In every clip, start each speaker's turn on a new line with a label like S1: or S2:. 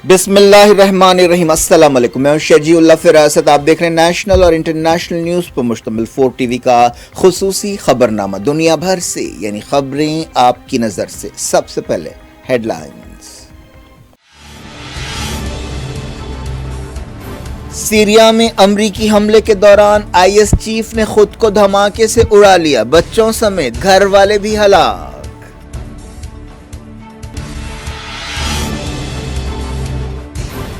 S1: بسم اللہ الرحمن الرحیم۔ السلام علیکم، میں ہوں شجیع اللہ فراست۔ آپ دیکھ رہے ہیں نیشنل اور انٹرنیشنل نیوز پر مشتمل 4 ٹی وی کا خصوصی خبرنامہ، دنیا بھر سے یعنی خبریں آپ کی نظر سے۔ سب سے پہلے ہیڈ لائنز۔ سیریا میں امریکی حملے کے دوران آئی ایس چیف نے خود کو دھماکے سے اڑا لیا، بچوں سمیت گھر والے بھی ہلاک۔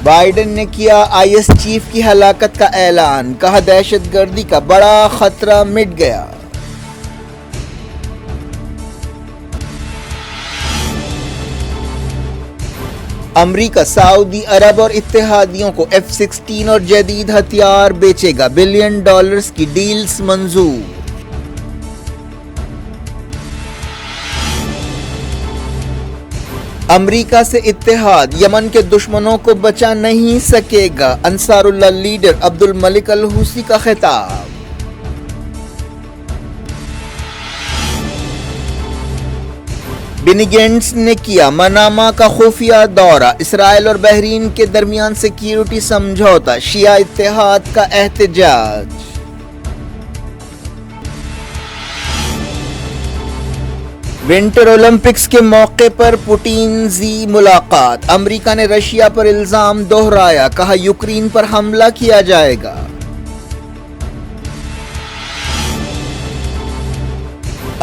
S1: بائیڈن نے کیا آئی ایس چیف کی ہلاکت کا اعلان، کہا دہشت گردی کا بڑا خطرہ مٹ گیا۔ امریکہ سعودی عرب اور اتحادیوں کو F-16 اور جدید ہتھیار بیچے گا، $1 بلین کی ڈیلز منظور۔ امریکہ سے اتحاد یمن کے دشمنوں کو بچا نہیں سکے گا، انصار اللہ لیڈر عبد الملک الحوثی کا خطاب۔ بینی گینٹس نے کیا منامہ کا خفیہ دورہ، اسرائیل اور بحرین کے درمیان سیکیورٹی سمجھوتا، شیعہ اتحاد کا احتجاج۔ ونٹر اولمپکس کے موقع پر پوٹین زی ملاقات، امریکہ نے رشیا پر الزام دہرایا، کہا یوکرین پر حملہ کیا جائے گا۔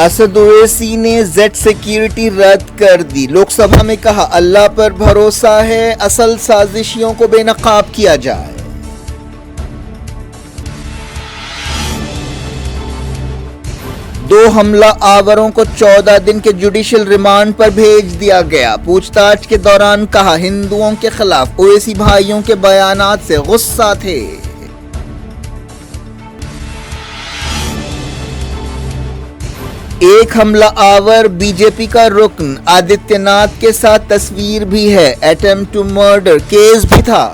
S1: اسد اویسی نے زیڈ سیکیورٹی رد کر دی، لوک سبھا میں کہا اللہ پر بھروسہ ہے، اصل سازشیوں کو بے نقاب کیا جائے۔ دو حملہ آوروں کو 14 دن کے جوڈیشل ریمانڈ پر بھیج دیا گیا، پوچھ تاچھ کے دوران کہا ہندوؤں کے خلاف اویسی بھائیوں کے بیانات سے غصہ تھے۔ ایک حملہ آور بی جے پی کا رکن آدتیہ ناتھ کے ساتھ تصویر بھی ہے، اٹیمپٹ ٹو مرڈر کیس بھی تھا۔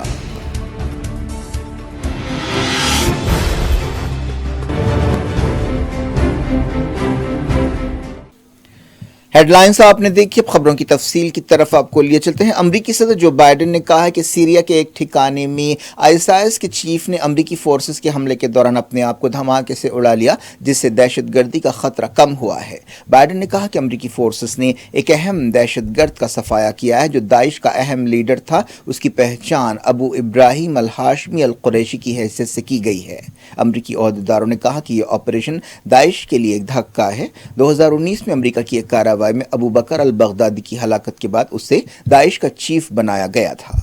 S1: ہیڈ لائنز آپ نے دیکھی، اب خبروں کی تفصیل کی طرف آپ کو لیے چلتے ہیں۔ امریکی صدر جو بائیڈن نے کہا ہے کہ سیریا کے ایک ٹھکانے میں ISIS کے چیف نے امریکی فورسز کے حملے کے دوران اپنے آپ کو دھماکے سے اڑا لیا، جس سے دہشت گردی کا خطرہ کم ہوا ہے۔ بائیڈن نے کہا کہ امریکی فورسز نے ایک اہم دہشت گرد کا صفایا کیا ہے جو داعش کا اہم لیڈر تھا، اس کی پہچان ابو ابراہیم الہاشمی القریشی کی حیثیت سے کی گئی ہے۔ امریکی عہدیداروں نے کہا کہ یہ آپریشن داعش کے لیے ایک دھکا ہے۔ 2019 میں امریکہ کی ایک کارروائی میں ابو بکر البغدادی کی ہلاکت کے بعد اسے داعش کا چیف بنایا گیا تھا۔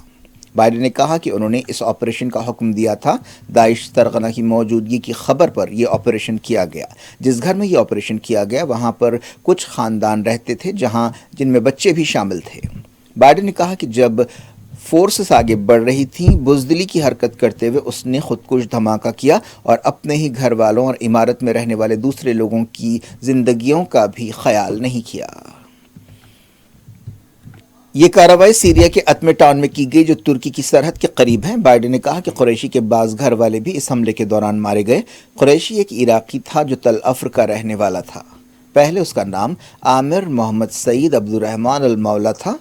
S1: بائیڈن نے کہا کہ انہوں نے اس آپریشن کا حکم دیا تھا۔ داعش سرغنہ کی موجودگی کی خبر پر یہ آپریشن کیا گیا۔ جس گھر میں یہ آپریشن کیا گیا وہاں پر کچھ خاندان رہتے تھے جن میں بچے بھی شامل تھے۔ بائیڈن نے کہا کہ جب فورسز آگے بڑھ رہی تھیں، بزدلی کی حرکت کرتے ہوئے اس نے خودکش دھماکہ کیا اور اپنے ہی گھر والوں اور عمارت میں رہنے والے دوسرے لوگوں کی زندگیوں کا بھی خیال نہیں کیا۔ یہ کارروائی سیریا کے اتمے ٹاؤن میں کی گئی جو ترکی کی سرحد کے قریب ہے۔ بائیڈن نے کہا کہ قریشی کے بعض گھر والے بھی اس حملے کے دوران مارے گئے۔ قریشی ایک عراقی تھا جو تل افر کا رہنے والا تھا۔ پہلے اس کا نام عامر محمد سعید عبد الرحمن المولا تھا۔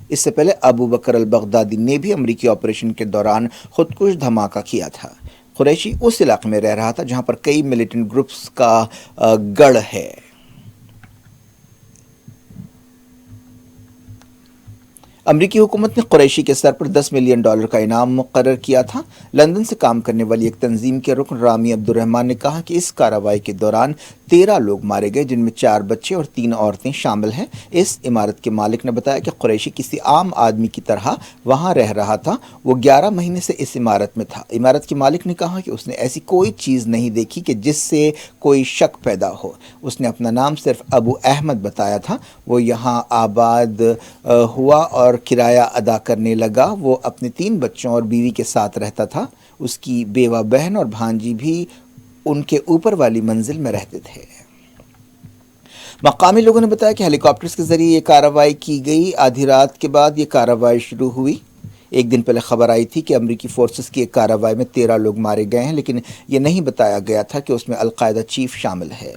S1: اس سے پہلے ابو بکر البغدادی نے بھی امریکی آپریشن کے دوران خودکش دھماکہ کیا تھا۔ قریشی اس علاقے میں رہ رہا تھا جہاں پر کئی ملیٹنٹ گروپس کا گڑھ ہے۔ امریکی حکومت نے قریشی کے سر پر $10 ملین کا انعام مقرر کیا تھا۔ لندن سے کام کرنے والی ایک تنظیم کے رکن رامی عبد الرحمن نے کہا کہ اس کارروائی کے دوران 13 لوگ مارے گئے، جن میں 4 بچے اور 3 عورتیں شامل ہیں۔ اس عمارت کے مالک نے بتایا کہ قریشی کسی عام آدمی کی طرح وہاں رہ رہا تھا۔ وہ 11 مہینے سے اس عمارت میں تھا۔ عمارت کے مالک نے کہا کہ اس نے ایسی کوئی چیز نہیں دیکھی کہ جس سے کوئی شک پیدا ہو۔ اس نے اپنا نام صرف ابو احمد بتایا تھا۔ وہ یہاں آباد ہوا اور کرایہ ادا کرنے لگا۔ وہ اپنے 3 بچوں اور بیوی کے ساتھ رہتا تھا۔ اس کی بیوہ بہن اور بھانجی بھی ان کے اوپر والی منزل میں رہتے تھے۔ مقامی لوگوں نے بتایا کہ ہیلی کاپٹرز کے ذریعے یہ کارروائی کی گئی۔ آدھی رات کے بعد یہ کارروائی شروع ہوئی۔ ایک دن پہلے خبر آئی تھی کہ امریکی فورسز کی ایک کارروائی میں 13 لوگ مارے گئے ہیں، لیکن یہ نہیں بتایا گیا تھا کہ اس میں القاعدہ چیف شامل ہے۔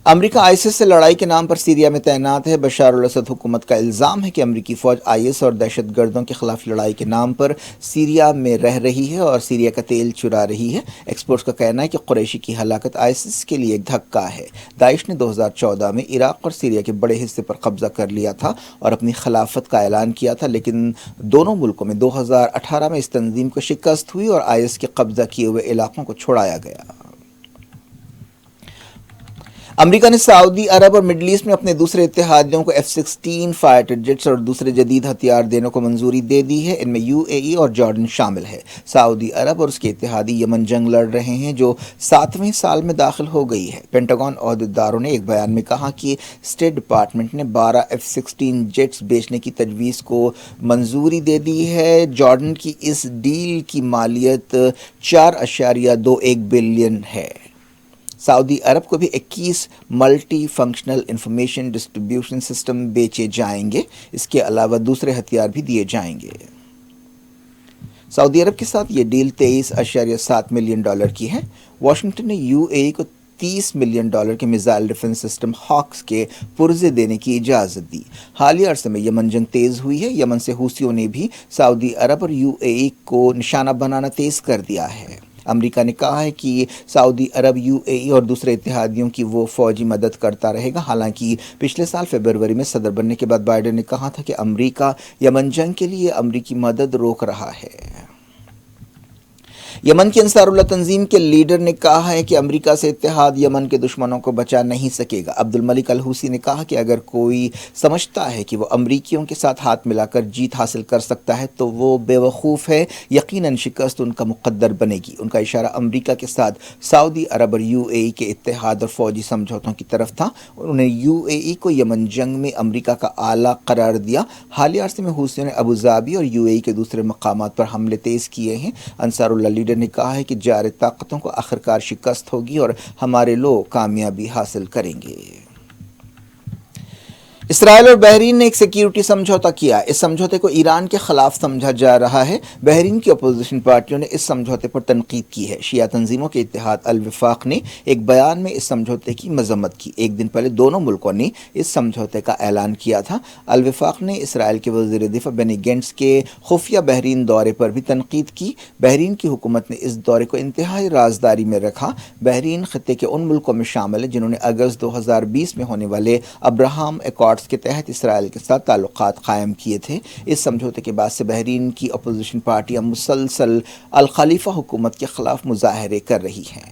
S1: امریکہ آئیسس سے لڑائی کے نام پر سیریا میں تعینات ہے. بشار الاسد حکومت کا الزام ہے کہ امریکی فوج IS اور دہشت گردوں کے خلاف لڑائی کے نام پر سیریا میں رہ رہی ہے اور سیریا کا تیل چرا رہی ہے. ایکسپرٹس کا کہنا ہے کہ قریشی کی ہلاکت ISIS کے لیے ایک دھکا ہے. داعش نے 2014 میں عراق اور سیریا کے بڑے حصے پر قبضہ کر لیا تھا اور اپنی خلافت کا اعلان کیا تھا، لیکن دونوں ملکوں میں 2018 میں اس تنظیم کو شکست ہوئی اور IS کے قبضہ کیے ہوئے علاقوں کو چھڑایا گیا. امریکہ نے سعودی عرب اور مڈل ایسٹ میں اپنے دوسرے اتحادیوں کو F-16 فائٹر جیٹس اور دوسرے جدید ہتھیار دینے کو منظوری دے دی ہے. ان میں UAE اور جارڈن شامل ہے. سعودی عرب اور اس کے اتحادی یمن جنگ لڑ رہے ہیں جو 7ویں سال میں داخل ہو گئی ہے. پینٹاگون عہدیداروں نے ایک بیان میں کہا کہ اسٹیٹ ڈپارٹمنٹ نے 12 F-16 جیٹس بیچنے کی تجویز کو منظوری دے دی ہے. جارڈن کی اس ڈیل کی مالیت 4.21 بلین ہے. سعودی عرب کو بھی 21 multi functional information distribution system بیچے جائیں گے. اس کے علاوہ دوسرے ہتھیار بھی دیے جائیں گے. سعودی عرب کے ساتھ یہ ڈیل $23.7 ملین کی ہے. واشنگٹن نے UAE کو $30 ملین کے میزائل ڈیفنس سسٹم ہاکس کے پرزے دینے کی اجازت دی. حالیہ عرصے میں یمن جنگ تیز ہوئی ہے. یمن سے حوثیوں نے بھی سعودی عرب اور UAE کو نشانہ بنانا تیز کر دیا ہے. امریکہ نے کہا ہے کہ سعودی عرب UAE اور دوسرے اتحادیوں کی وہ فوجی مدد کرتا رہے گا. حالانکہ پچھلے سال فروری میں صدر بننے کے بعد بائیڈن نے کہا تھا کہ امریکہ یمن جنگ کے لیے امریکی مدد روک رہا ہے. یمن کی انصار اللہ تنظیم کے لیڈر نے کہا ہے کہ امریکہ سے اتحاد یمن کے دشمنوں کو بچا نہیں سکے گا. عبد الملک الحوثی نے کہا کہ اگر کوئی سمجھتا ہے کہ وہ امریکیوں کے ساتھ ہاتھ ملا کر جیت حاصل کر سکتا ہے تو وہ بے وقوف ہے. یقیناً شکست ان کا مقدر بنے گی. ان کا اشارہ امریکہ کے ساتھ سعودی عرب اور UAE کے اتحاد اور فوجی سمجھوتوں کی طرف تھا. انہوں نے UAE کو یمن جنگ میں امریکہ کا آلہ قرار دیا. حالیہ عرصے میں حوثیوں نے ابوظہبی اور UAE کے دوسرے مقامات پر حملے تیز کیے ہیں. انصار اللہ لیڈر نے کہا ہے کہ جارح طاقتوں کو آخرکار شکست ہوگی اور ہمارے لوگ کامیابی حاصل کریں گے. اسرائیل اور بحرین نے ایک سیکیورٹی سمجھوتا کیا. اس سمجھوتے کو ایران کے خلاف سمجھا جا رہا ہے. بحرین کی اپوزیشن پارٹیوں نے اس سمجھوتے پر تنقید کی ہے. شیعہ تنظیموں کے اتحاد الوفاق نے ایک بیان میں اس سمجھوتے کی مذمت کی. ایک دن پہلے دونوں ملکوں نے اس سمجھوتے کا اعلان کیا تھا. الوفاق نے اسرائیل کے وزیر دفاع بینی گینٹس کے خفیہ بحرین دورے پر بھی تنقید کی. بحرین کی حکومت نے اس دورے کو انتہائی رازداری میں رکھا. بحرین خطے کے ان ملکوں میں شامل ہے جنہوں نے اگست 2020 میں ہونے والے ابراہم ایکارڈز کے تحت اسرائیل کے ساتھ تعلقات قائم کیے تھے. اس سمجھوتے کے بعد سے بحرین کی اپوزیشن پارٹیاں مسلسل الخلیفہ حکومت کے خلاف مظاہرے کر رہی ہیں.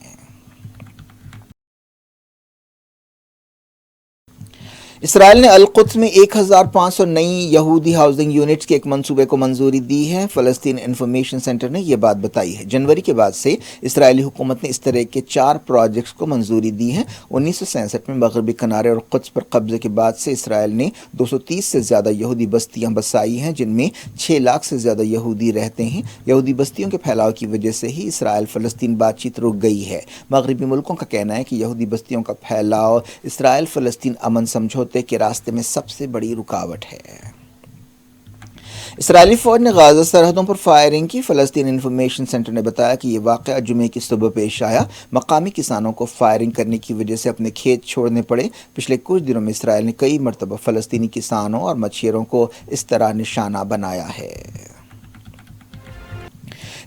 S1: اسرائیل نے القدس میں 1500 نئی یہودی ہاؤسنگ یونٹس کے ایک منصوبے کو منظوری دی ہے. فلسطین انفارمیشن سینٹر نے یہ بات بتائی ہے. جنوری کے بعد سے اسرائیلی حکومت نے اس طرح کے 4 پروجیکٹس کو منظوری دی ہے. 1967 میں مغربی کنارے اور قدس پر قبضے کے بعد سے اسرائیل نے 230 سے زیادہ یہودی بستیاں بسائی ہیں جن میں 6 لاکھ سے زیادہ یہودی رہتے ہیں. یہودی بستیوں کے پھیلاؤ کی وجہ سے ہی اسرائیل فلسطین بات چیت رک گئی ہے. مغربی ملکوں کا کہنا ہے کہ یہودی بستیوں کا پھیلاؤ اسرائیل فلسطین امن سمجھوتے کے راستے میں سب سے بڑی رکاوٹ ہے. اسرائیلی فوج نے غازہ سرحدوں پر فائرنگ کی. فلسطین انفارمیشن سینٹر نے بتایا کہ یہ واقعہ جمعے کی صبح پیش آیا. مقامی کسانوں کو فائرنگ کرنے کی وجہ سے اپنے کھیت چھوڑنے پڑے. پچھلے کچھ دنوں میں اسرائیل نے کئی مرتبہ فلسطینی کسانوں اور مچھیروں کو اس طرح نشانہ بنایا ہے.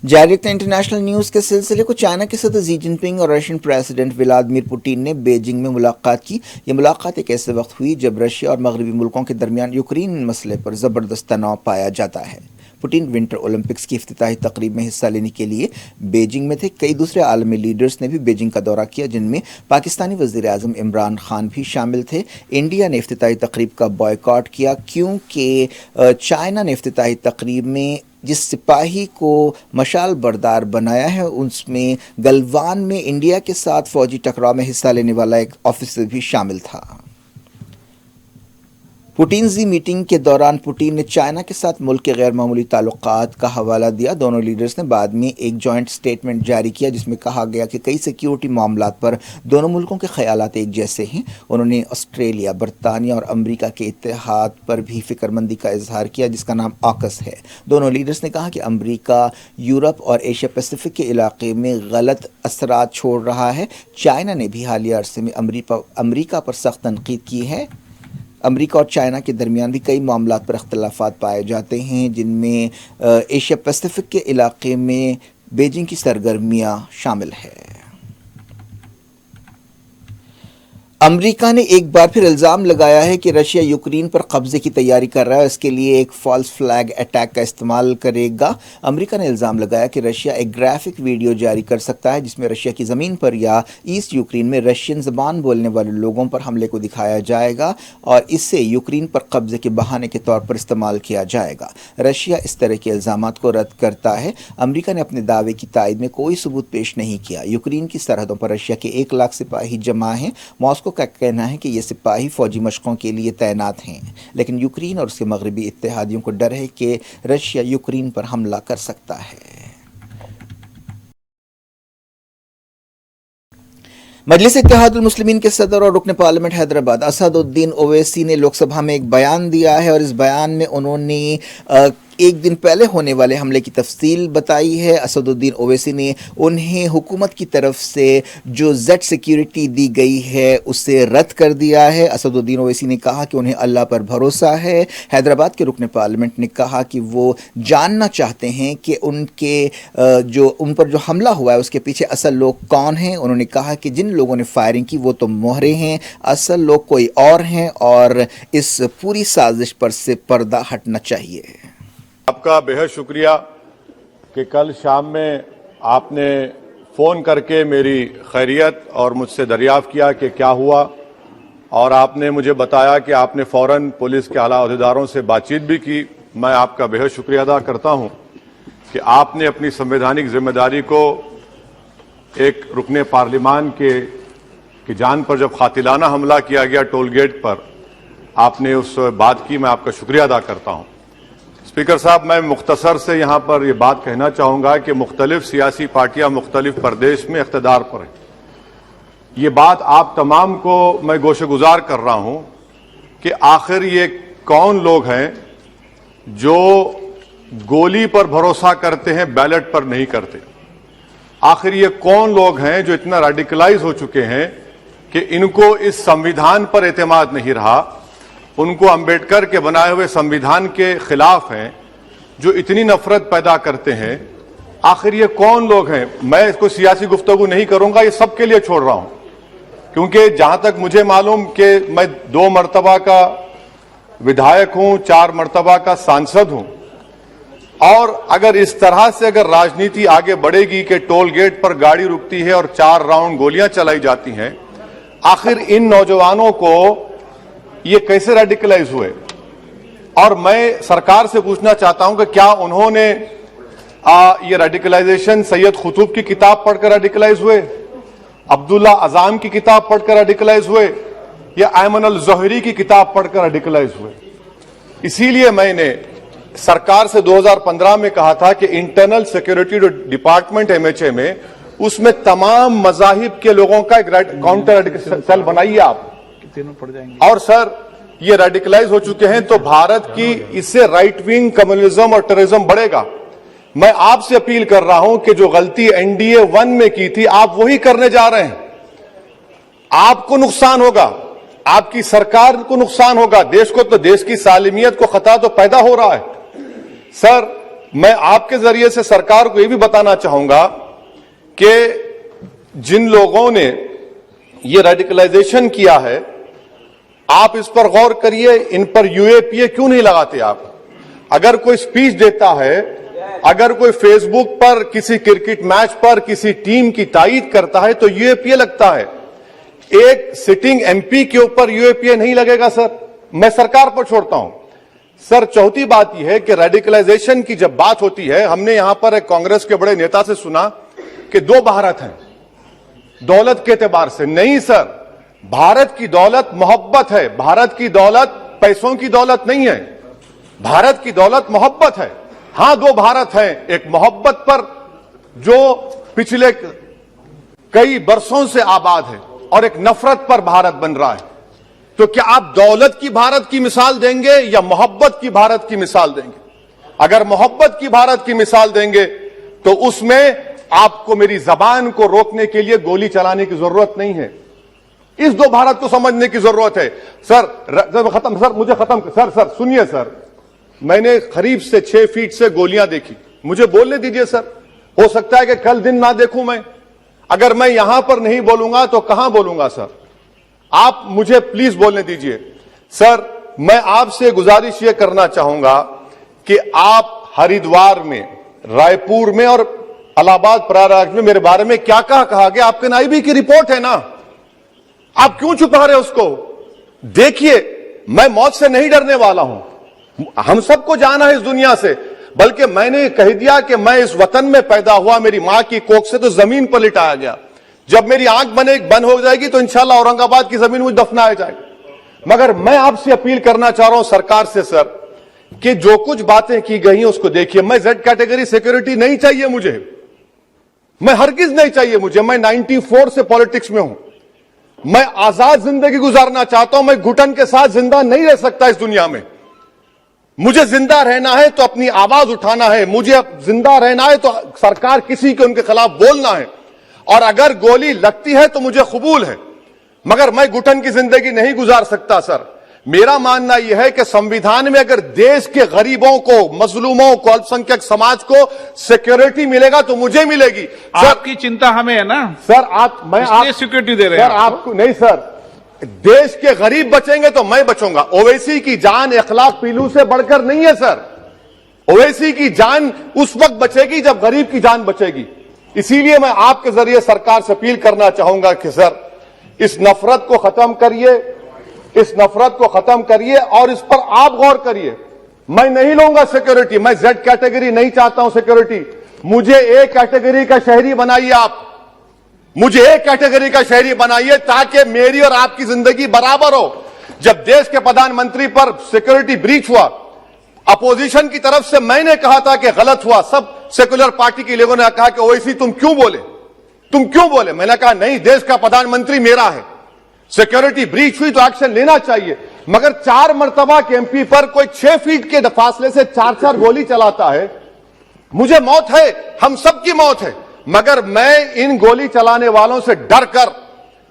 S1: جاری رکھتے ہیں انٹرنیشنل نیوز کے سلسلے کو. چائنا کے صدر زی جن پنگ اور رشین پریزیڈنٹ ولادیمیر پوٹین نے بیجنگ میں ملاقات کی. یہ ملاقات ایک ایسے وقت ہوئی جب رشیا اور مغربی ملکوں کے درمیان یوکرین مسئلے پر زبردست تناؤ پایا جاتا ہے. پوٹین ونٹر اولمپکس کی افتتاحی تقریب میں حصہ لینے کے لیے بیجنگ میں تھے. کئی دوسرے عالمی لیڈرز نے بھی بیجنگ کا دورہ کیا جن میں پاکستانی وزیر اعظم عمران خان بھی شامل تھے. انڈیا نے افتتاحی تقریب کا بائیکاٹ کیا کیونکہ چائنا نے افتتاحی تقریب میں جس سپاہی کو مشال بردار بنایا ہے اس میں گلوان میں انڈیا کے ساتھ فوجی ٹکراؤ میں حصہ لینے والا ایک آفیسر بھی شامل تھا. पुटिनजी मीटिंग के दौरान पुटिन ने चाइना के साथ मुल्क के गैर मामूली ताल्लुकात का हवाला दिया। दोनों लीडर्स ने बाद में एक जॉइंट स्टेटमेंट जारी किया जिसमें कहा गया कि कई सिक्योरिटी मामलात पर दोनों मुल्कों के ख्यालात एक जैसे हैं। उन्होंने ऑस्ट्रेलिया, बरतानिया और अमेरिका के इत्तेहाद पर भी फिक्रमंदी का इजहार किया जिसका नाम ऑकस है। दोनों लीडर्स ने कहा कि अमेरिका यूरोप और एशिया पैसिफिक के इलाके में गलत असरात छोड़ रहा है। चाइना ने भी हालिया अरसे में अमेरिका पर सख्त तनकीद की है। अमेरिका और चाइना के दरमियान भी कई मामलात पर अख्तिलाफ़ात पाए जाते हैं जिनमें एशिया पैसिफिक के इलाके में बीजिंग की सरगर्मियां शामिल है। अमेरिका ने एक बार फिर इल्ज़ाम लगाया है कि रशिया यूक्रेन पर कब्जे की तैयारी कर रहा है, इसके लिए एक फॉल्स फ्लैग अटैक का इस्तेमाल करेगा। अमेरिका ने इल्ज़ाम लगाया कि रशिया एक ग्राफिक वीडियो जारी कर सकता है जिसमें रशिया की ज़मीन पर या ईस्ट यूक्रेन में रशियन ज़बान बोलने वाले लोगों पर हमले को दिखाया जाएगा और इससे यूक्रेन पर कब्जे के बहाने के तौर पर इस्तेमाल किया जाएगा। रशिया इस तरह के इल्ज़ामात को रद्द करता है। अमेरिका ने अपने दावे की तायद में कोई सबूत पेश नहीं किया। यूक्रेन की सरहदों पर रशिया के 1 लाख सिपाही जमा हैं। मॉस्को का कहना है कि ये सिपाही फौजी मशकों के लिए तैनात हैं, लेकिन यूक्रेन और उसके मगरबी इत्तेहादियों को डर है कि रशिया यूक्रेन पर हमला कर सकता है। मजलिस इत्तेहादुल मुस्लिमीन के सदर और रुकन पार्लियामेंट हैदराबाद असदुद्दीन ओवैसी ने लोकसभा में एक बयान दिया है और इस बयान में उन्होंने एक दिन पहले होने वाले हमले की तफसील बताई है। असदुद्दीन ओवैसी ने उन्हें हुकूमत की तरफ से जो जेड सिक्योरिटी दी गई है उसे रद्द कर दिया है। असदुद्दीन ओवैसी ने कहा कि उन्हें अल्लाह पर भरोसा है। हैदराबाद के रुकन पार्लियामेंट ने कहा कि वो जानना चाहते हैं कि उन पर जो हमला हुआ है उसके पीछे असल लोग कौन हैं। उन्होंने कहा कि जिन लोगों ने फायरिंग की वो तो मोहरे हैं, असल लोग कोई और हैं और इस पूरी साजिश पर से पर्दा हटना चाहिए।
S2: आपका बेहद शुक्रिया कि कल शाम में आपने फ़ोन करके मेरी खैरियत और मुझसे दरियाफ़्त किया कि क्या हुआ और आपने मुझे बताया कि आपने फ़ौरन पुलिस के आला अहदेदारों से बातचीत भी की। मैं आपका बेहद शुक्रिया अदा करता हूं कि आपने अपनी संवैधानिक जिम्मेदारी को एक रुकने पार्लिमान की जान पर जब कातिलाना हमला किया गया टोल गेट पर, आपने उस बात की। मैं आपका शुक्रिया अदा करता हूं। स्पीकर साहब, मैं मुख्तसर से यहां पर यह बात कहना चाहूंगा कि मुख्तलिफ सियासी पार्टियां मुख्तलिफ प्रदेश में इख्तिदार पर हैं। ये बात आप तमाम को मैं गोशेगुजार कर रहा हूं कि आखिर ये कौन लोग हैं जो गोली पर भरोसा करते हैं, बैलेट पर नहीं करते। आखिर ये कौन लोग हैं जो इतना रेडिकलाइज हो चुके हैं कि इनको इस संविधान पर एतमाद नहीं रहा, उनको अंबेडकर के बनाए हुए संविधान के खिलाफ हैं, जो इतनी नफरत पैदा करते हैं। आखिर ये कौन लोग हैं? मैं इसको सियासी गुफ्तगू नहीं करूंगा, ये सबके लिए छोड़ रहा हूं, क्योंकि जहां तक मुझे मालूम कि मैं 2 मरतबा का विधायक हूं, 4 मरतबा का सांसद हूं, और अगर इस तरह से अगर राजनीति आगे बढ़ेगी कि टोल गेट पर गाड़ी रुकती है और 4 राउंड गोलियां चलाई जाती हैं, आखिर इन नौजवानों को ये कैसे रेडिकलाइज हुए? और मैं सरकार से पूछना चाहता हूं कि क्या उन्होंने ये रेडिकलाइजेशन सैयद कुतुब की किताब पढ़कर रेडिकलाइज हुए, अब्दुल्ला अजाम की किताब पढ़कर रेडिकलाइज हुए, या अयमन अल ज़ोहरी की किताब पढ़कर रेडिकलाइज हुए? इसीलिए मैंने सरकार से 2015 में कहा था कि इंटरनल सिक्योरिटी डिपार्टमेंट MHA में उसमें तमाम मजाहिब के लोगों का एक काउंटर सेल बनाइए आप। पड़ जाएंगे। और सर, ये रेडिकलाइज हो चुके हैं तो भारत की इससे राइट विंग कम्युनिज्म और टेररिज्म बढ़ेगा। मैं आपसे अपील कर रहा हूं कि जो गलती NDA 1 में की थी आप वही करने जा रहे हैं। आपको नुकसान होगा, आपकी सरकार को नुकसान होगा, देश को तो, देश की सालिमियत को खतरा तो पैदा हो रहा है। सर, मैं आपके जरिए से सरकार को यह भी बताना चाहूंगा कि जिन लोगों ने ये रेडिकलाइजेशन किया है, आप इस पर गौर करिए, इन पर UAPA क्यों नहीं लगाते आप? अगर कोई स्पीच देता है, अगर कोई फेसबुक पर किसी क्रिकेट मैच पर किसी टीम की तायीद करता है तो UAPA लगता है। एक सिटिंग MP के ऊपर UAPA नहीं लगेगा सर। मैं सरकार पर छोड़ता हूं। सर, चौथी बात यह है कि रेडिकलाइजेशन की जब बात होती है, हमने यहां पर एक कांग्रेस के बड़े नेता से सुना कि 2 भारत हैं दौलत के एतबार से। नहीं सर, भारत की दौलत मोहब्बत है, भारत की दौलत पैसों की दौलत नहीं है, भारत की दौलत मोहब्बत है। हां, दो भारत हैं, एक मोहब्बत पर जो पिछले कई बरसों से आबाद है और एक नफरत पर भारत बन रहा है। तो क्या आप दौलत की भारत की मिसाल देंगे या मोहब्बत की भारत की मिसाल देंगे? अगर मोहब्बत की भारत की मिसाल देंगे तो उसमें आपको मेरी जबान को रोकने के लिए गोली चलाने की जरूरत नहीं है। इस दो भारत को समझने की जरूरत है। सर खत्म, सर मुझे खत्म, सर सुनिए सर, मैंने करीब से 6 फीट से गोलियां देखी, मुझे बोलने दीजिए सर। हो सकता है कि कल दिन ना देखूं मैं, अगर मैं यहां पर नहीं बोलूंगा तो कहां बोलूंगा सर? आप मुझे प्लीज बोलने दीजिए। सर, मैं आपसे गुजारिश यह करना चाहूंगा कि आप हरिद्वार में, रायपुर में और इलाहाबाद प्रयागराज में मेरे बारे में क्या कहा गया, आपके नाईबी की रिपोर्ट है ना, आप क्यों छुपा रहे उसको? देखिए, मैं मौत से नहीं डरने वाला हूं, हम सबको जाना है इस दुनिया से, बल्कि मैंने कह दिया कि मैं इस वतन में पैदा हुआ, मेरी मां की कोख से तो जमीन पर लिटाया गया। जब मेरी आंख बंद हो जाएगी तो इंशाल्लाह औरंगाबाद की जमीन मुझे दफनाया जाएगा। मगर मैं आपसे अपील करना चाह रहा हूं सरकार से सर, कि जो कुछ बातें की गई हैं उसको देखिए। मैं जेड कैटेगरी सिक्योरिटी नहीं चाहिए मुझे, मैं हरगिज नहीं चाहिए मुझे। मैं 94 से पॉलिटिक्स में हूं, मैं आजाद जिंदगी गुजारना चाहता हूं। मैं घुटन के साथ जिंदा नहीं रह सकता इस दुनिया में। मुझे जिंदा रहना है तो अपनी आवाज उठाना है, मुझे जिंदा रहना है तो सरकार किसी के उनके खिलाफ बोलना है, और अगर गोली लगती है तो मुझे कबूल है, मगर मैं घुटन की जिंदगी नहीं गुजार सकता सर। मेरा मानना यह है कि संविधान में अगर देश के गरीबों को, मजलूमों को, अल्पसंख्यक समाज को सिक्योरिटी मिलेगा तो मुझे मिलेगी।
S3: आपकी चिंता हमें है ना
S2: सर, मैं
S3: सिक्योरिटी दे रहे हैं
S2: सर, आपको नहीं सर, देश के गरीब बचेंगे तो मैं बचूंगा। ओवैसी की जान इखलाक पीलू से बढ़कर नहीं है सर। ओवैसी की जान उस वक्त बचेगी जब गरीब की जान बचेगी। इसीलिए मैं आपके जरिए सरकार से अपील करना चाहूंगा कि सर, इस नफरत को खत्म करिए, इस नफरत को खत्म करिए और इस पर आप गौर करिए। मैं नहीं लूंगा सिक्योरिटी, मैं जेड कैटेगरी नहीं चाहता हूं सिक्योरिटी। मुझे ए कैटेगरी का शहरी बनाइए आप, मुझे ए कैटेगरी का शहरी बनाइए ताकि मेरी और आपकी जिंदगी बराबर हो। जब देश के प्रधानमंत्री पर सिक्योरिटी ब्रीच हुआ, अपोजिशन की तरफ से मैंने कहा था कि गलत हुआ, सब सेकुलर पार्टी के लोगों ने कहा कि ओवैसी तुम क्यों बोले? मैंने कहा नहीं, देश का प्रधानमंत्री मेरा है, सिक्योरिटी ब्रीच हुई तो एक्शन लेना चाहिए। मगर 4 मर्तबा के एमपी पर कोई 6 फीट के फासले से 4 गोली चलाता है। मुझे मौत है, हम सबकी मौत है, मगर मैं इन गोली चलाने वालों से डर कर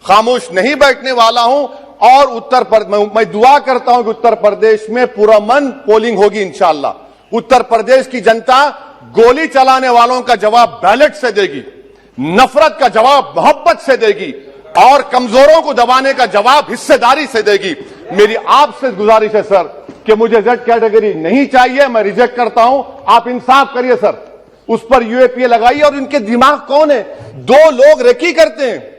S2: खामोश नहीं बैठने वाला हूं। और मैं दुआ करता हूं कि उत्तर प्रदेश में पुरअमन पोलिंग होगी इंशाअल्लाह। उत्तर प्रदेश की जनता गोली चलाने वालों का जवाब बैलेट से देगी, नफरत का जवाब मोहब्बत से देगी, और कमजोरों को दबाने का जवाब हिस्सेदारी से देगी। मेरी आपसे गुजारिश है सर कि मुझे जेड कैटेगरी नहीं चाहिए, मैं रिजेक्ट करता हूं। आप इंसाफ करिए सर, उस पर यूएपीए लगाइए। और इनके दिमाग कौन है? 2 लोग रेकी करते हैं,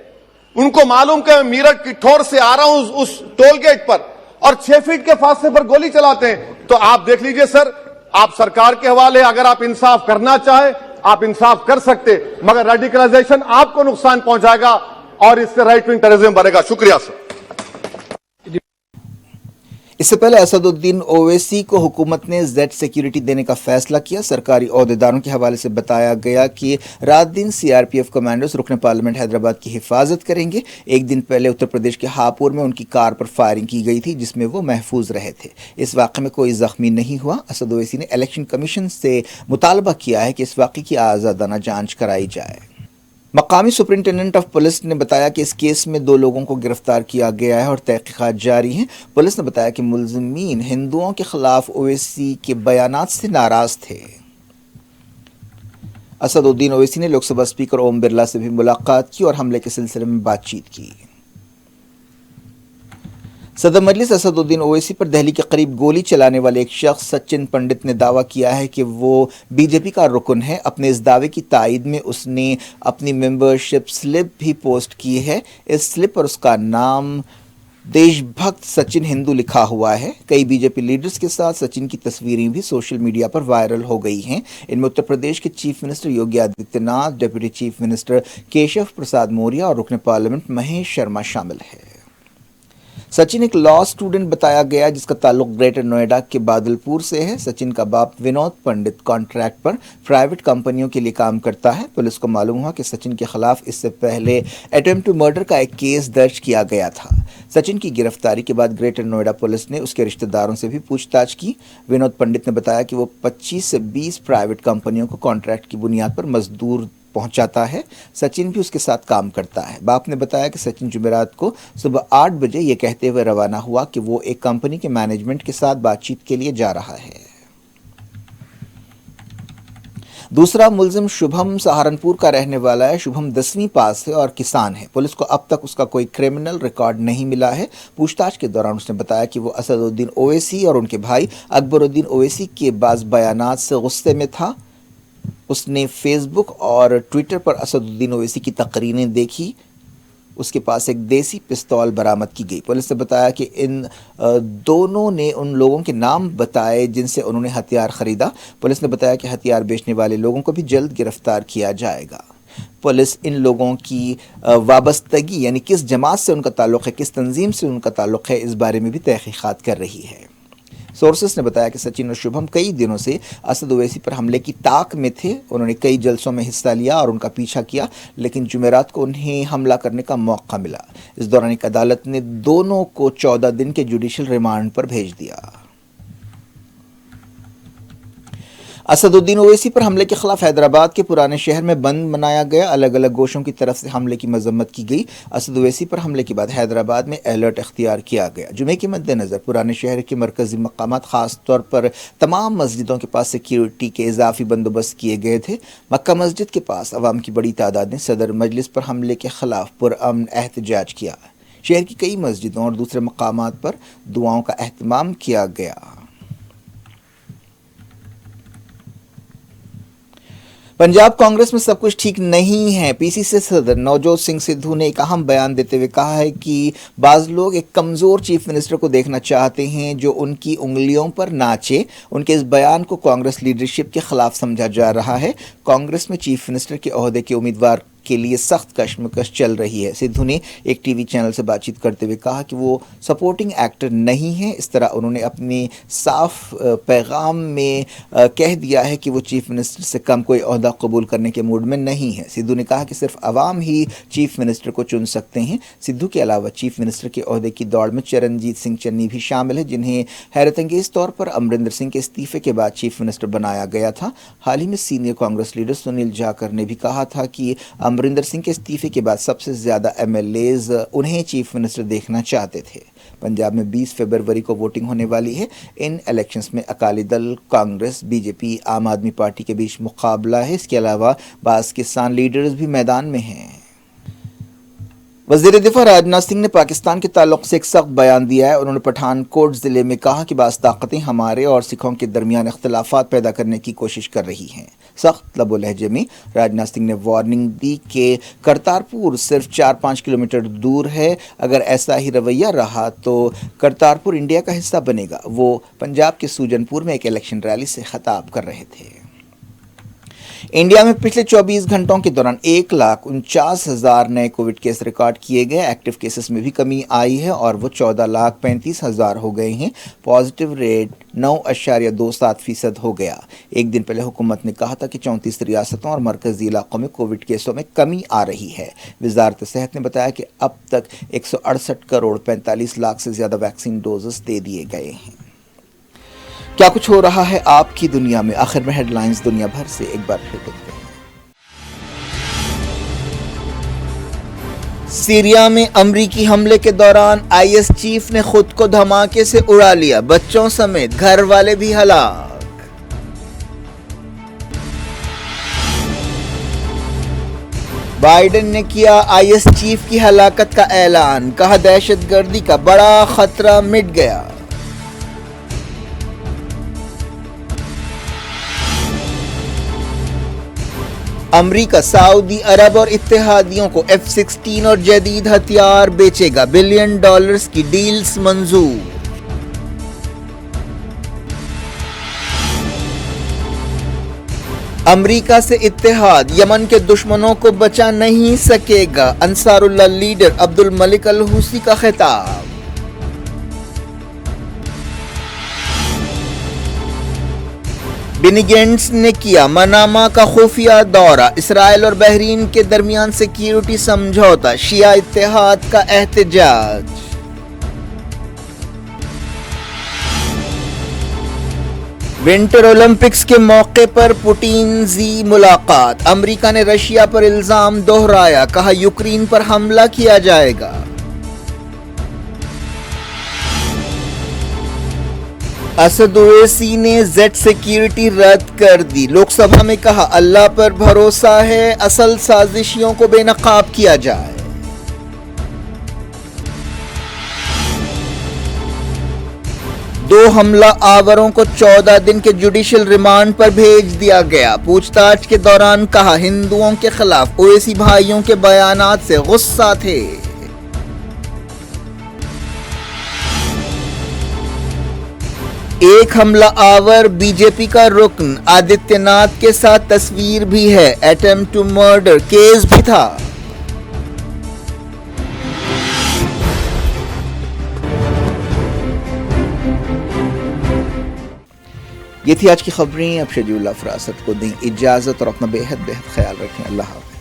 S2: उनको मालूम कि मैं मीरठ किठौर से आ रहा हूं उस टोल गेट पर, और 6 फीट के फासले पर गोली चलाते हैं। तो आप देख लीजिए सर, आप सरकार के हवाले, अगर आप इंसाफ करना चाहे आप इंसाफ कर सकते, मगर रेडिकलाइजेशन आपको नुकसान पहुंचाएगा और इससे राइट विंग टेररिज्म बढ़ेगा। शुक्रिया सर।
S1: इससे पहले असदुद्दीन ओवैसी को हुकूमत ने जेड सिक्योरिटी देने का फैसला किया। सरकारी ओहदेदारों के हवाले से बताया गया कि रात दिन सीआरपीएफ कमांडोज रुकन पार्लियामेंट हैदराबाद की हिफाजत करेंगे। एक दिन पहले उत्तर प्रदेश के हापुड़ में उनकी कार पर फायरिंग की गई थी, जिसमें वो महफूज रहे थे। इस वाक़े में कोई जख्मी नहीं हुआ। असद ओवैसी ने इलेक्शन कमीशन से मुतालबा किया है कि इस वाक़े की आज़ादाना जाँच कराई जाए। मकामी सुपरिंटेंडेंट ऑफ पुलिस ने बताया कि इस केस में 2 लोगों को गिरफ्तार किया गया है और तहकीकात जारी हैं। पुलिस ने बताया कि मुलजिमीन हिंदुओं के खिलाफ ओवैसी के बयानात से नाराज थे। असदुद्दीन ओवैसी ने लोकसभा स्पीकर ओम बिरला से भी मुलाकात की और हमले के सिलसिले में बातचीत की। सदर मजलिस असदुद्दीन ओवैसी पर दिल्ली के करीब गोली चलाने वाले एक शख्स सचिन पंडित ने दावा किया है कि वो बीजेपी का रुकन है। अपने इस दावे की तायद में उसने अपनी मेंबरशिप स्लिप भी पोस्ट की है। इस स्लिप पर उसका नाम देशभक्त सचिन हिंदू लिखा हुआ है। कई बीजेपी लीडर्स के साथ सचिन की तस्वीरें भी सोशल मीडिया पर वायरल हो गई हैं। इनमें उत्तर प्रदेश के chief minister Yogi Adityanath, deputy chief minister Keshav Prasad Maurya और रुकन पार्लियामेंट महेश शर्मा शामिल है। सचिन एक लॉ स्टूडेंट बताया गया जिसका ताल्लुक ग्रेटर नोएडा के बादलपुर से है। सचिन का बाप विनोद पंडित कॉन्ट्रैक्ट पर प्राइवेट कंपनियों के लिए काम करता है। पुलिस को मालूम हुआ कि सचिन के खिलाफ इससे पहले अटेम्प्ट टू मर्डर का एक केस दर्ज किया गया था। सचिन की गिरफ्तारी के बाद ग्रेटर नोएडा पुलिस ने उसके रिश्तेदारों से भी पूछताछ की। विनोद पंडित ने बताया कि वो 25 से 20 प्राइवेट कंपनियों को कॉन्ट्रैक्ट की बुनियाद पर मजदूर पहुंचाता है। सचिन भी उसके साथ काम करता है। बाप ने बताया कि सचिन जुमेरात को सुबह 8 बजे ये कहते हुए रवाना हुआ कि वो एक कंपनी के मैनेजमेंट के साथ बातचीत के लिए जा रहा है। दूसरा मुलजिम शुभम सहारनपुर का रहने वाला है। शुभम 10वीं पास है और किसान है। पुलिस को अब तक उसका कोई क्रिमिनल रिकॉर्ड नहीं मिला है। पूछताछ के दौरान उसने बताया कि वो असदुद्दीन ओवैसी और उनके भाई अकबरुद्दीन ओवैसी के बाज़ बयानात से गुस्से में था। उसने फेसबुक और ट्विटर पर असदुद्दीन ओवैसी की तकरीरें देखी। उसके पास एक देसी पिस्तौल बरामद की गई। पुलिस ने बताया कि इन दोनों ने उन लोगों के नाम बताए जिनसे उन्होंने हथियार खरीदा। पुलिस ने बताया कि हथियार बेचने वाले लोगों को भी जल्द गिरफ्तार किया जाएगा। पुलिस इन लोगों की वाबस्तगी यानी किस जमात से उनका ताल्लुक़ है, किस तंजीम से उनका ताल्लुक़ है, इस बारे में भी तहक़ीक़ात कर रही है। सोर्सेस ने बताया कि सचिन और शुभम कई दिनों से असद ओवैसी पर हमले की ताक में थे। उन्होंने कई जलसों में हिस्सा लिया और उनका पीछा किया, लेकिन जुमेरात को उन्हें हमला करने का मौका मिला। इस दौरान एक अदालत ने दोनों को 14 दिन के जुडिशल रिमांड पर भेज दिया। असदुद्दीन ओवैसी पर हमले के खिलाफ हैदराबाद के पुराने शहर में बंद मनाया गया। अलग अलग गोशों की तरफ से हमले की मजम्मत की गई। असद ओवैसी पर हमले के बाद हैदराबाद में अलर्ट इख्तियार किया गया। जुमे के मद्देनज़र पुराने शहर के मरकजी मकामात ख़ास तौर पर तमाम मस्जिदों के पास सिक्योरिटी के इजाफी बंदोबस्त किए गए थे। मक्का मस्जिद के पास अवाम की बड़ी तादाद ने सदर मजलिस पर हमले के खिलाफ पुरअमन एहतजाज किया। शहर की कई मस्जिदों और दूसरे मकामात पर दुआओं का एहतमाम किया गया। पंजाब कांग्रेस में सब कुछ ठीक नहीं है। पीसीसी सदर नवजोत सिंह सिद्धू ने एक अहम बयान देते हुए कहा है कि बाज़ लोग एक कमज़ोर चीफ मिनिस्टर को देखना चाहते हैं जो उनकी उंगलियों पर नाचे। उनके इस बयान को कांग्रेस लीडरशिप के खिलाफ समझा जा रहा है। कांग्रेस में चीफ मिनिस्टर के ओहदे के उम्मीदवार के लिए सख्त कशमकश चल रही है। सिद्धू ने एक टीवी चैनल से बातचीत करते हुए कहा कि वो सपोर्टिंग एक्टर नहीं है। इस तरह उन्होंने अपनी साफ पैगाम में कह दिया है कि वो चीफ मिनिस्टर से कम कोई ओहदा कबूल करने के मूड में नहीं है। सिद्धू ने कहा कि सिर्फ अवाम ही चीफ मिनिस्टर को चुन सकते हैं। सिद्धू के अलावा चीफ मिनिस्टर के ओहदे की दौड़ में चरणजीत सिंह चन्नी भी शामिल है, जिन्हें हैरत अंगेज तौर पर अमरिंदर सिंह के इस्तीफे के बाद चीफ मिनिस्टर बनाया गया था। हाल ही में सीनियर कांग्रेस लीडर सुनील जाखड़ ने भी कहा था कि अमरिंदर सिंह के इस्तीफे के बाद सबसे ज़्यादा एमएलएज उन्हें चीफ मिनिस्टर देखना चाहते थे। पंजाब में 20 फरवरी को वोटिंग होने वाली है। इन इलेक्शंस में अकाली दल, कांग्रेस, बीजेपी, आम आदमी पार्टी के बीच मुकाबला है। इसके अलावा बाज़ किसान लीडर्स भी मैदान में हैं। वज़ीर दिफा राजनाथ सिंह ने पाकिस्तान के ताल्लुक़ से एक सख्त बयान दिया है। उन्होंने पठानकोट ज़िले में कहा कि बाज़ ताकतें हमारे और सिखों के दरमियान इख्तिलाफ़ात पैदा करने की कोशिश कर रही हैं। सख्त लबो लहजे में राजनाथ सिंह ने वार्निंग दी कि करतारपुर सिर्फ 4-5 किलोमीटर दूर है। अगर ऐसा ही रवैया रहा तो करतारपुर इंडिया का हिस्सा बनेगा। वो पंजाब के सुजनपुर में एक इलेक्शन रैली से खिताब कर रहे थे। इंडिया में पिछले 24 घंटों के दौरान 1,49,000 नए कोविड केस रिकॉर्ड किए गए। एक्टिव केसेस में भी कमी आई है और वो 14,35,000 हो गए हैं। पॉजिटिव रेट 9.27% हो गया। एक दिन पहले हुकूमत ने कहा था कि 34 रियासतों और मरकजी इलाकों में कोविड केसों में कमी आ रही है। वजारत सेहत ने बताया कि अब तक 168 करोड़ 45 लाख से ज़्यादा वैक्सीन डोजेस दे दिए गए हैं। क्या कुछ हो रहा है आपकी दुनिया में? आखिर में हेडलाइंस दुनिया भर से एक बार फिर देखते हैं। सीरिया में अमरीकी हमले के दौरान आईएस चीफ ने खुद को धमाके से उड़ा लिया। बच्चों समेत घर वाले भी हलाक। बाइडेन ने किया आईएस चीफ की हलाकत का ऐलान। कहा दहशतगर्दी का बड़ा खतरा मिट गया। अमरीका सऊदी अरब और इत्तेहादियों को F-16 और जदीद हथियार बेचेगा। $1 बिलियन की डील्स मंजूर। अमरीका से इत्तेहाद यमन के दुश्मनों को बचा नहीं सकेगा। अंसारुल्लाह लीडर अब्दुल मलिक अल हूसी का खिताब। بینی گینٹس نے کیا منامہ کا خفیہ دورہ، اسرائیل اور بحرین کے درمیان سیکیورٹی سمجھوتا، شیعہ اتحاد کا احتجاج۔ ونٹر اولمپکس کے موقع پر پوٹین زی ملاقات، امریکہ نے رشیا پر الزام دہرایا، کہا یوکرین پر حملہ کیا جائے گا۔ اسد اویسی نے زیڈ سیکیورٹی رد کر دی، لوک سبھا میں کہا اللہ پر بھروسہ ہے، اصل سازشیوں کو بے نقاب کیا جائے۔ دو حملہ آوروں کو 14 دن کے جوڈیشل ریمانڈ پر بھیج دیا گیا، پوچھ تاچھ کے دوران کہا ہندوؤں کے خلاف اویسی بھائیوں کے بیانات سے غصہ تھے۔ ایک حملہ آور بی جے پی کا رکن آدتیہ ناتھ کے ساتھ تصویر بھی ہے، اٹیمپٹ ٹو مرڈر کیس بھی تھا۔ یہ تھی آج کی خبریں، اب شجیع اللہ فراست کو دیں اجازت اور اپنا بے حد خیال رکھیں۔ اللہ حافظ۔